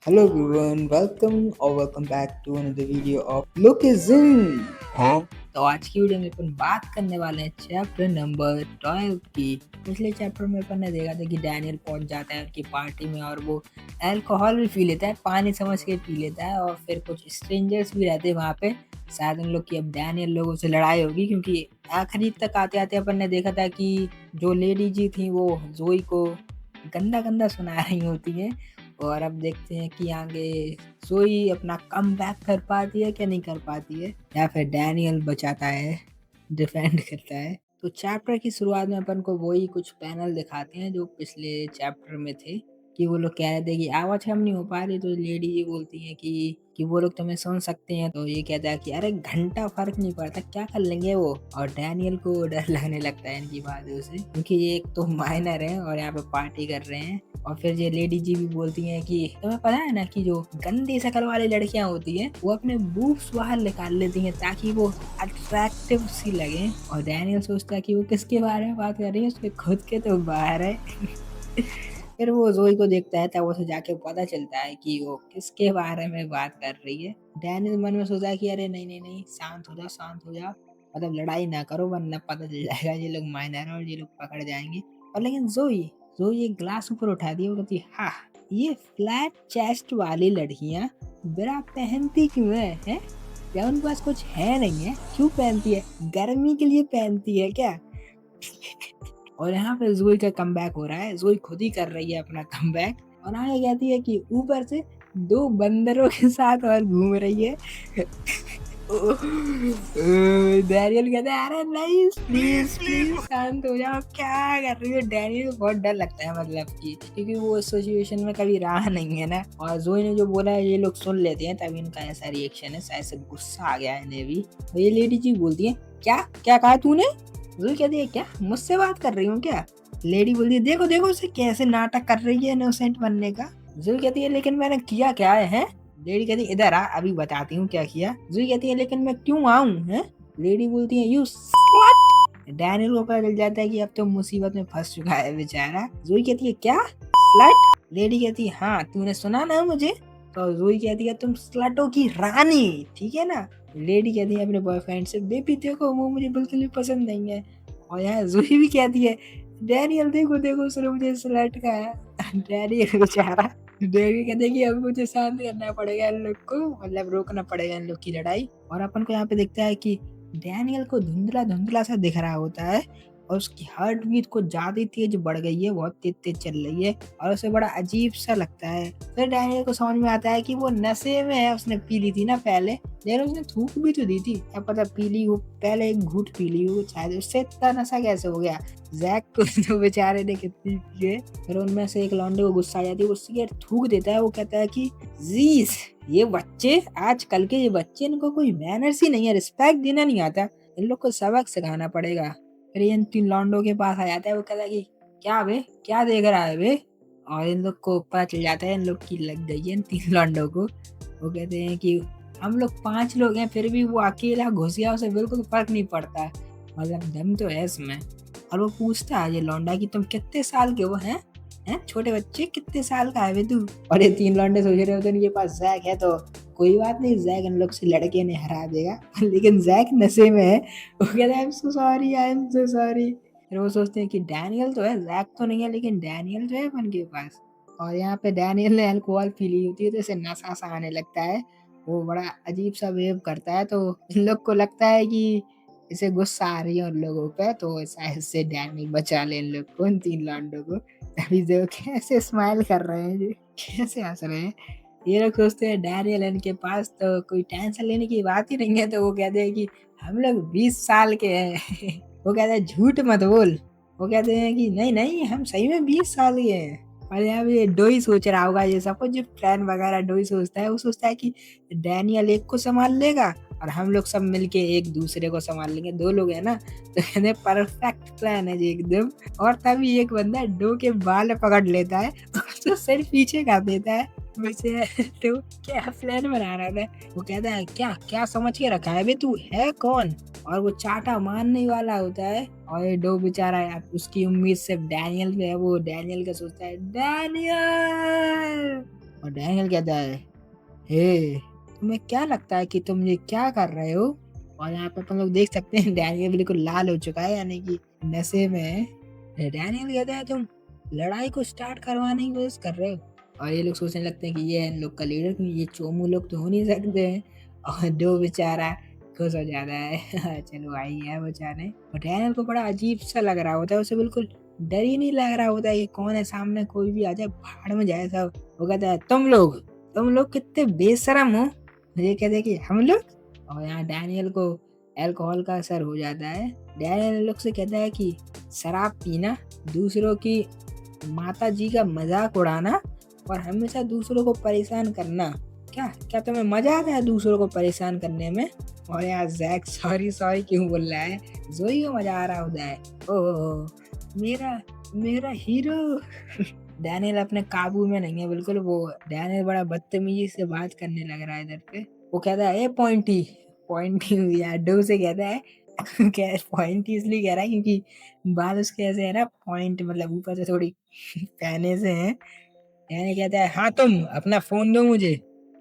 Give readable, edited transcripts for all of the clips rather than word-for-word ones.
Hello everyone, welcome back to another video of Look is in। तो आज की video में अपन बात करने वाले हैं चैप्टर नंबर 12 की। पिछले चैप्टर में अपन ने देखा था कि डैनियल पहुंच जाता है उनकी पार्टी में और वो अल्कोहल भी पी लेता है, पानी समझ के पी लेता है और फिर कुछ स्ट्रेंजर्स भी रहते हैं वहाँ पे। शायद उन लोग की अब डैनियल लोगों से लड़ाई होगी, क्योंकि आखिरी तक आते आते अपन ने देखा था कि जो लेडी जी थी वो जोई को गंदा गंदा सुना रही होती है। और अब देखते हैं कि आगे जोई अपना कम बैक कर पाती है क्या नहीं कर पाती है, या फिर डैनियल बचाता है, डिफेंड करता है। तो चैप्टर की शुरुआत में अपन को वही कुछ पैनल दिखाते हैं जो पिछले चैप्टर में थे, कि वो लोग कह रहे थे कि आवाज कम नहीं हो पा रही, तो लेडी जी बोलती है कि वो लोग तुम्हें सुन सकते हैं। तो ये कहता है कि अरे घंटा फर्क नहीं पड़ता, क्या कर लेंगे वो। और डैनियल को डर लगने लगता है इनकी बातों से, क्योंकि ये एक तो माइनर है और यहाँ पे पार्टी कर रहे हैं। और फिर ये लेडी जी भी बोलती हैं कि तुम्हें पता है ना कि जो गंदी शक्ल वाली लड़कियां होती हैं वो अपने बूब्स बाहर निकाल लेती हैं ताकि वो अट्रैक्टिव सी लगे। और डैनियल सोचता है कि वो किसके बारे में बात कर रही है, उसके खुद के तो बाहर है। फिर वो जोई को देखता है, तब उसे जाके पता चलता है कि वो किसके बारे में बात कर रही है। डैनियल मन में सोचा है कि अरे नहीं नहीं नहीं, शांत हो जाओ शांत हो जाओ, मतलब लड़ाई ना करो वरना पता चल जाएगा ये लोग माइनर है और ये लोग पकड़ जाएंगे। और लेकिन जोई एक ग्लास ऊपर उठा दिया, वो कहती है हाँ, ये फ्लैट चेस्ट वाली लड़कियां ब्रा पहनती क्यों है? क्या उनके पास कुछ है नहीं है? क्यों पहनती है? गर्मी के लिए पहनती है क्या? और यहाँ पे जोई का कमबैक हो रहा है, जोई खुद ही कर रही है अपना कमबैक। और आगे कहती है कि ऊपर से दो बंदरों के साथ और घूम रही है। डैनियल कहता है अरे नहीं, प्लीज प्लीज शांत हो जाओ, क्या कर रही हो। डैनियल को बहुत डर लगता है, मतलब कि क्योंकि वो उस सिचुएशन में कभी रहा नहीं है ना। और जोई ने जो बोला है ये लोग सुन लेते हैं, तभी इनका ऐसा रिएक्शन है, शायद से गुस्सा आ गया है इन्हें भी। और ये लेडी जी बोलती है क्या क्या कहा तूने? जोई कहती है क्या मुझसे बात कर रही हूँ क्या? लेडी बोलती है देखो देखो उसे कैसे नाटक कर रही है इनोसेंट बनने का। जोई कहती है लेकिन मैंने किया क्या है? लेडी कहती है इधर आ, अभी बताती हूँ क्या किया। जोई कहती है लेकिन मैं क्यों आऊँ है? लेडी बोलती है यू स्लट। डैनियल को पता चल जाता है कि अब तो मुसीबत में फंस चुका है बेचारा। जोई कहती है क्या स्लट? लेडी कहती है हाँ, तूने सुना ना मुझे। तो जोई कहती है तुम स्लटों की रानी, ठीक है ना। लेडी कहती है अपने बॉयफ्रेंड से बेबी देखो वो मुझे बिल्कुल भी पसंद नहीं है। और यहाँ जोई भी कहती है डैनियल देखो देखो उसने मुझे स्लट कहा है। डैनियल बेचारा डेवी कहते हैं कि अब मुझे शांत करना पड़ेगा इन लोग को, मतलब रोकना पड़ेगा इन लोग की लड़ाई। और अपन को यहाँ पे दिखता है कि डैनियल को धुंधला धुंधला सा दिख रहा होता है और उसकी हार्ट बीट कुछ ज्यादा तेज बढ़ गई है, बहुत तेज तेज चल रही है और उसे बड़ा अजीब सा लगता है। फिर डैनियल को समझ में आता है कि वो नशे में है, उसने पी ली थी ना पहले, लेकिन उसने थूक भी तो दी थी, क्या पता पी ली हो, पहले एक घूंट पी ली हो, शायद उससे इतना नशा कैसे हो गया। जैक को तो बेचारे ने कितनी पी है। फिर उनमें से एक लौंडे को गुस्सा आ जाती है, वो सिगरेट थूक देता है। वो कहता है कि जीस ये बच्चे, आजकल के ये बच्चे, इनको कोई मैनर्स ही नहीं है, रिस्पेक्ट देना नहीं आता, इन लोग को सबक सिखाना पड़ेगा। फिर इन तीन लौंडों के पास आ जाता है, वो कहता है कि क्या बे क्या देख रहा है बे। और इन लोग को पता चल जाता है इन लोग की लग गई है इन तीन लौंडों को। वो कहते हैं कि हम लोग 5 लोग हैं फिर भी वो अकेला घुस गया, उसे बिल्कुल फर्क नहीं पड़ता, मतलब दम तो है इसमें। और वो पूछता है ये लौंडा कि तुम कितने साल के हो हैं? छोटे बच्चे कितने साल का है बे तू? और ये तीन लौंडे सोच रहे होते हैं इनके पास जैक है तो कोई बात नहीं, जैक इन लोग से लड़के ने हरा देगा। लेकिन जैक नशे में है, वो कहता है I am so sorry I am so sorry. फिर वो सोचते हैं कि डैनियल तो है, जैक तो नहीं है, लेकिन डैनियल जो है अपन के पास। और यहाँ पे डैनियल ने अल्कोहल पी ली होती है तो इसे नशा सा आने लगता है, वो बड़ा अजीब सा बिहेव करता है। तो इन लोग को लगता है कि इसे गुस्सा आ रही है उन लोगों पे, तो शायद से डैनियल बचा ले इन लोग को, इन तीन लौंडों को। अभी देखो कैसे स्माइल कर रहे हैं जी, कैसे हंस रहे हैं। ये लोग सोचते हैं डैनियल इनके पास तो कोई टेंशन लेने की बात ही नहीं है, तो वो कहते हैं कि हम लोग 20 साल के हैं। वो कहते हैं झूठ मत बोल। वो कहते हैं कि नहीं नहीं हम सही में 20 साल के हैं। और यहाँ पे डोई सोच रहा होगा ये सब कुछ, जो प्लान वगैरह डोई सोचता है, वो सोचता है कि डैनियल एक को संभाल लेगा और हम लोग सब मिलके एक दूसरे को संभाल लेंगे, 2 लोग हैं ना, तो कहते परफेक्ट प्लान है जी एकदम। और तभी एक बंदा डो के बाल पकड़ लेता है और उसको सिर पीछे कर देता है। वैसे तो क्या प्लान बना रहा था। वो कहता है क्या क्या समझ के रखा है बे तू है कौन? और वो चाटा मारने वाला होता है और ये डो बेचारा यार, उसकी उम्मीद सिर्फ डैनियल पे है, वो डैनियल का सोचता है डैनियल और डैनियल कहता है, हे तुम्हें क्या लगता है कि तुम ये क्या कर रहे हो? और यहाँ पे अपन लोग देख सकते हैं डैनियल बिल्कुल लाल हो चुका है, यानी कि नशे में है। डैनियल कहता है, तुम लड़ाई को स्टार्ट करवाने की कोशिश कर रहे हो। और ये लोग सोचने लगते हैं कि ये है इन लोग का लीडर, क्योंकि ये चोमू लोग तो हो नहीं सकते हैं। और डो बेचारा खुश हो जाता है चलो आई है बचाने। और डैनियल को बड़ा अजीब सा लग रहा होता है, उसे बिल्कुल डर ही नहीं लग रहा होता है कि कौन है सामने, कोई भी आ जाए भाड़ में जाए सब। वो कहता है, तुम लोग कितने बेशरम हो। ये कहते हैं कि हम लोग। और यहाँ डैनियल को अल्कोहल का असर हो जाता है। डैनियल लोग से कहता है कि शराब पीना, दूसरों की माता जी का मजाक उड़ाना और हमेशा दूसरों को परेशान करना, क्या क्या तुम्हें मजा आता है दूसरों को परेशान करने में? और यार जैक सॉरी सॉरी क्यों बोल रहा है? जोई को मजा आ रहा होता है। ओह मेरा मेरा हीरो डैनियल अपने काबू में नहीं है बिल्कुल। वो डैनियल बड़ा बदतमीजी से बात करने लग रहा है इधर पे। वो कहता है, ए पॉइंटी पॉइंटी यार डो से कहता है क्या पॉइंटी इसलिए कह रहा है क्योंकि बाल उसके ऐसे है ना, पॉइंट मतलब ऊपर से थोड़ी पहने से हैं। डैनियल कहता है, हाँ तुम अपना फोन दो मुझे।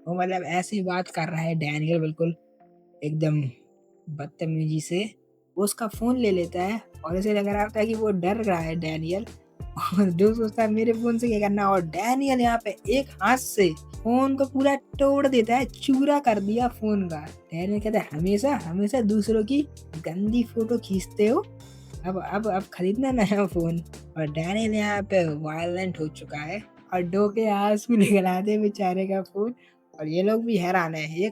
वो मतलब ऐसी बात कर रहा है डैनियल बिल्कुल एकदम बदतमीजी से। वो उसका फोन ले लेता है और उसे लग रहा होता है कि वो डर रहा है डैनियल। और जो सोचता है मेरे फोन से क्या करना, और डैनियल यहाँ पे एक हाथ से फोन को पूरा तोड़ देता है, चूरा कर दिया फोन का। डैनियल कहता है, हमेशा हमेशा दूसरों की गंदी फोटो खींचते हो, अब खरीदना नया फोन। और डैनियल यहाँ पे वायलेंट हो चुका है और डो के आंसू निकल आते हैं बेचारे का फोन। और ये लोग भी हैरान है,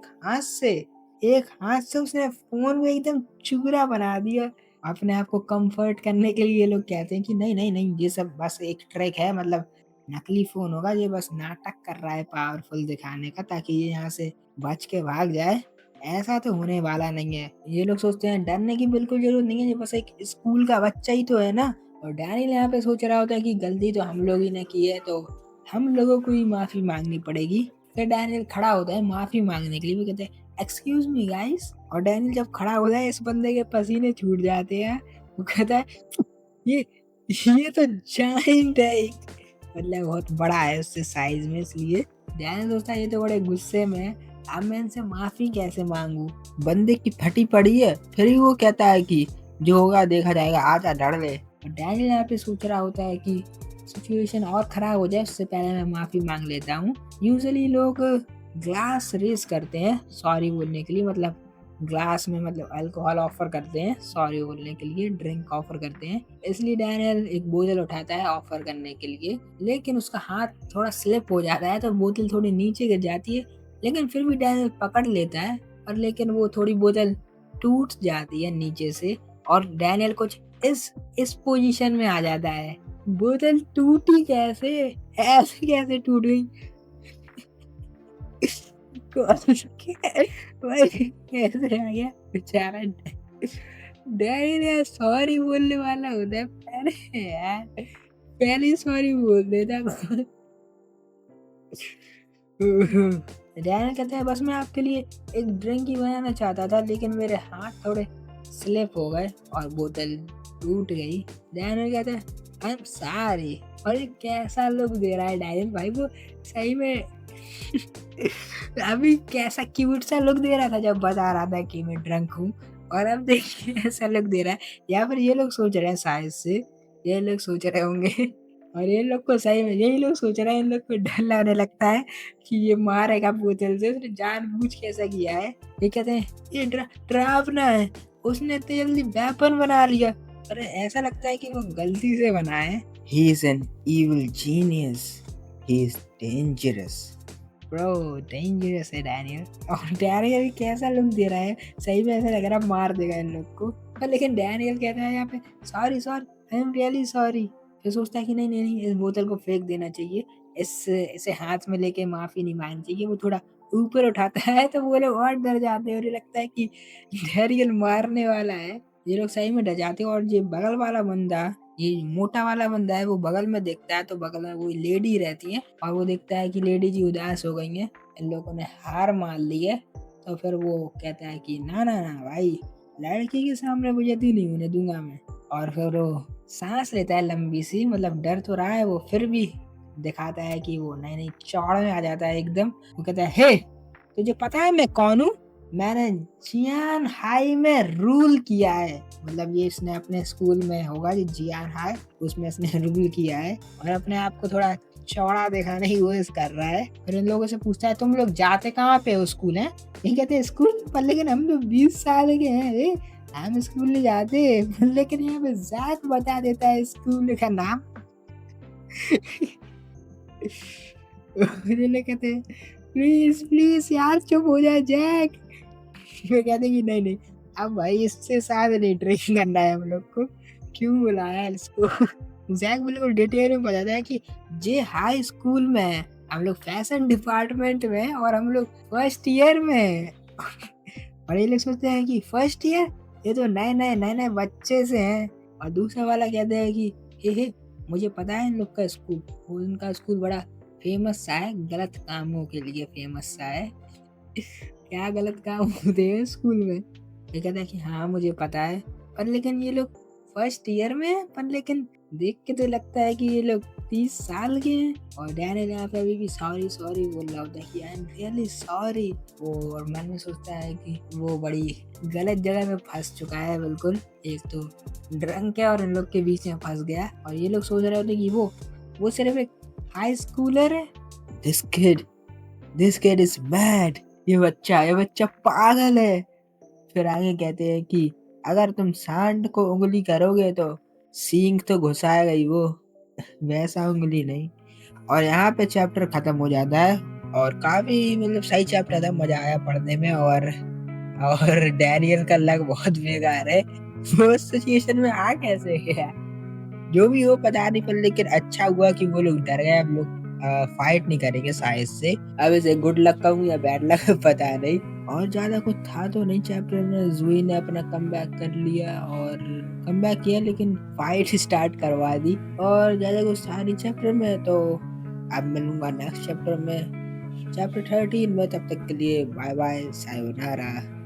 एक हाथ से उसने फोन को एकदम चूरा बना दिया। अपने आप को कंफर्ट करने के लिए ये लोग कहते हैं कि नहीं नहीं नहीं, ये सब बस एक ट्रिक है, मतलब नकली फोन होगा, ये बस नाटक कर रहा है पावरफुल दिखाने का, ताकि ये यहाँ से बच के भाग जाए। ऐसा तो होने वाला नहीं है। ये लोग सोचते हैं डरने की बिल्कुल जरूरत नहीं है, ये बस एक स्कूल का बच्चा ही तो है ना। और डैनियल यहाँ पे सोच रहा होता है कि गलती तो हम लोग ही ने की है, तो हम लोगों को ही माफी मांगनी पड़ेगी। फिर डैनियल खड़ा होता है माफी मांगने के लिए। वो कहते हैं, एक्सक्यूज मी गाइस। और डैनियल जब खड़ा होता है, इस बंदे के पसीने छूट जाते हैं। वो कहता है, ये ये तो जाइंट है, मतलब बहुत बड़ा है उससे साइज में, इसलिए डैनियल सोचता है ये तो बड़े गुस्से में है, अब मैं इनसे माफी कैसे मांगू, बंदे की फटी पड़ी है। फिर ही वो कहता है कि जो होगा देखा जाएगा, आजा लड़ ले। और डैनियल यहाँ पे सोच रहा होता है कि सिचुएशन और खराब हो जाए उससे पहले मैं माफी मांग लेता हूँ। यूजुअली लोग ग्लास रेस करते हैं सॉरी बोलने के लिए, मतलब ग्लास में मतलब अल्कोहल ऑफर करते हैं सॉरी बोलने के लिए, ड्रिंक ऑफर करते हैं। इसलिए डैनियल एक बोतल उठाता है ऑफर करने के लिए, लेकिन उसका हाथ थोड़ा स्लिप हो जाता है तो बोतल थोड़ी नीचे गिर जाती है। लेकिन फिर भी डैनियल पकड़ लेता है, और लेकिन वो थोड़ी बोतल टूट जाती है नीचे से, और डैनियल कुछ इस पोजीशन में आ जाता है। बोतल टूटी कैसे, ऐसे कैसे टूट गई? भाई कैसे आ गया बेचारा। डैडी सॉरी बोलने वाला होता है पहले यार, पहले सॉरी बोल देता। डैनियल कहता है, बस मैं आपके लिए एक ड्रिंक ही बनाना चाहता था, लेकिन मेरे हाथ थोड़े स्लिप हो गए और बोतल टूट गई। डैनियल कहता है, आई एम सॉरी। और ये कैसा लुक दे रहा है डैनियल भाई, वो सही में अभी कैसा क्यूट सा लुक दे रहा था जब बता रहा था कि मैं ड्रंक हूँ, और अब देखिए ऐसा लुक दे रहा है। या फिर ये लोग सोच रहे हैं शायद से, ये लोग सोच रहे होंगे और ये लोग को सही में यही लोग सोच रहे हैं, इन लोग को डर लगने लगता है कि ये मारेगा बोतल से, उसने जानबूझ के ऐसा किया है। ये कहते हैं, ये डरावना है, उसने तो जल्दी वेपन बना लिया। अरे ऐसा लगता है कि वो गलती से बना है। He is an evil genius. He is dangerous. Bro dangerous है डैनियल। और डैनियल भी कैसा लुक दे रहा है, सही में ऐसा लग रहा है मार देगा इन लोग को। पर लेकिन डैनियल कहता है यहाँ पे, sorry I am really sorry. फिर सोचता है कि नहीं नहीं नहीं, इस बोतल को फेंक देना चाहिए, इसे हाथ में लेके माफी नहीं मांगनी चाहिए। वो थोड़ा ऊपर उठाता है तो वो लोग और डर जाते हैं, उन्हें लगता है कि डैनियल मारने वाला है। ये लोग सही में डर जाते हैं। और ये बगल वाला बंदा, ये मोटा वाला बंदा है, वो बगल में देखता है तो बगल में वो लेडी रहती है, और वो देखता है कि लेडी जी उदास हो गई हैं, इन लोगों ने हार मान ली है। तो फिर वो कहता है कि ना ना ना भाई, लड़की के सामने बेइज्जती नहीं होने दूंगा मैं। और फिर वो सांस लेता है लंबी सी, मतलब डर तो रहा है वो, फिर भी दिखाता है कि वो नई-नई चौड़ में आ जाता है एकदम। वो कहता है, "हे! तुझे पता है मैं कौन हूँ? मैंने जियान हाई में रूल किया है।" मतलब ये इसने अपने स्कूल में होगा जो जियान हाई, उसमें इसने रूल किया है और अपने आप को थोड़ा चौड़ा दिखाने की कोशिश कर रहा है। फिर इन लोगों से पूछता है, "तुम लोग जाते कहाँ पे हो स्कूल हैं?" ये कहते हैं, "स्कूल पर लेकिन हम लोग 20 साल के हैं रे, हम स्कूल नहीं जाते।" लेकिन यहाँ पे ज़ैक बता देता है स्कूल का नाम। फिर ये लोग कहते हैं, "प्लीज़, प्लीज़ यार चुप हो जा जैक।" फिर कहते हैं कि नहीं, अब भाई इससे साथ नहीं ड्रिंक करना है हम लोग को, क्यों बुलाया है इसको? ज़ैक बिल्कुल डिटेल में बताता है कि जे हाई स्कूल में है, हम लोग फैशन डिपार्टमेंट में हैं और हम लोग फर्स्ट ईयर में हैं। और ये लोग सोचते हैं कि फर्स्ट ईयर? ये तो नए-नए बच्चे से हैं। और दूसरा वाला कहता है कि हे, मुझे पता है इन लोग का स्कूल, वो इनका स्कूल बड़ा फेमस सा है, गलत कामों के लिए फेमस सा है। क्या गलत काम होते हैं स्कूल में? ये कहता है कि हाँ, मुझे पता है, पर लेकिन ये लोग फर्स्ट ईयर में हैं, पर लेकिन देख के तो लगता है कि ये लोग 30 साल के हैं। और डैनियल यहाँ पे अभी भी सॉरी सॉरी बोल रहा होता है कि आई एम रियली सॉरी। वो और मन में सोचता है कि वो बड़ी गलत जगह में फंस चुका है बिल्कुल। एक तो ड्रंक है और इन लोग के बीच में फंस गया और ये लोग सोच रहे होते कि वो सिर्फ एक हाई स्कूलर है। This kid this kid is mad. ये बच्चा पागल है। फिर आगे कहते हैं कि अगर तुम सांड को उंगली करोगे तो सींग तो घुसाएगा ही वो, वैसा उंगली नहीं। और यहाँ पे चैप्टर खत्म हो जाता है और काफी मतलब सही चैप्टर था, मजा आया पढ़ने में। और डैनियल का लक बहुत बेकार है, वो उस सिचुएशन में आ कैसे गया? जो भी हो पता नहीं, पर लेकिन अच्छा हुआ कि वो लोग डर गए। अब लोग फाइट नहीं करेंगे शायद से। अब इसे गुड लक कहूँ या बैड लक पता नहीं। और ज्यादा कुछ था तो नहीं चैप्टर में। ज़ोई ने अपना कमबैक कर लिया और कमबैक किया, लेकिन फाइट स्टार्ट करवा दी। और ज्यादा कुछ था नहीं चैप्टर में, तो अब मिलूंगा नेक्स्ट चैप्टर में, चैप्टर 13 में। तब तक के लिए बाय बाय, सायोनारा।